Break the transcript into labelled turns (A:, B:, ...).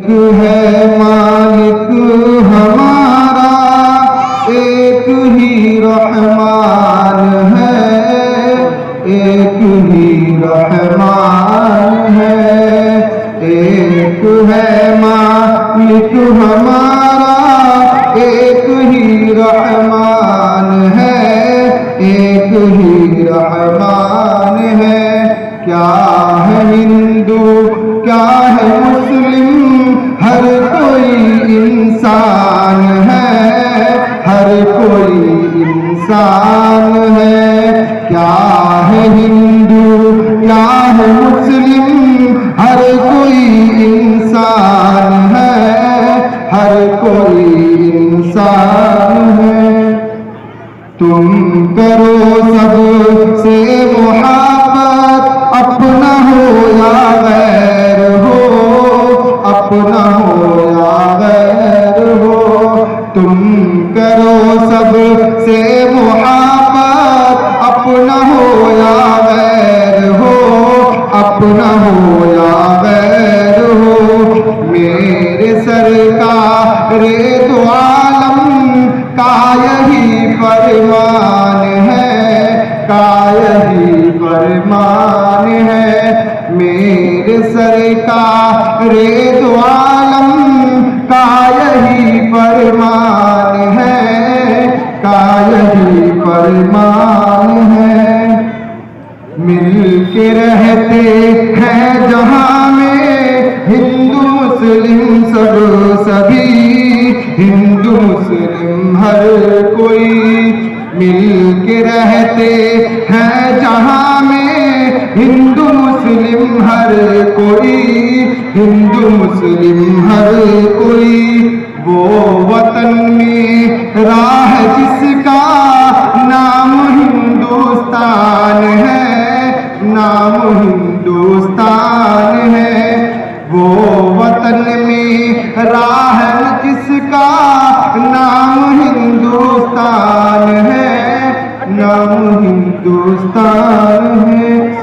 A: है मालिक हमारा, एक ही रहमान है, एक ही रहमान है। एक है मालिक हमारा, एक ही रहमान है, एक ही रहमान है। क्या है हिंदू क्या है मुस्लिम, हर कोई इंसान है, हर कोई इंसान है। क्या है हिंदू क्या है मुस्लिम, हर कोई इंसान है, हर कोई इंसान है। तुम करो सबसे मोहब्बत, अपना हो या गैर हो, अपना हो या गैर हो। तुम करो सबसे मोहब्बत, अपना हो या गैर हो, अपना हो या गैर हो। मेरे सरकार दो आलम का यही फरमान है, का यही फरमान है। मेरे सरकार दो आलम का यही फरमान है, का यही फरमान है। मिल के रहते हैं जहाँ में हिंदू मुस्लिम सब सभी, हिंदू मुस्लिम हर कोई। मिल के रहते हैं जहाँ में हिंदू मुस्लिम हर कोई, हिंदू मुस्लिम हर कोई। वो वतन में राह जिसका नाम हिंदुस्तान है, नाम हिंदुस्तान है। वो वतन में राह जिसका नाम हिंदुस्तान है, नाम हिंदुस्तान है।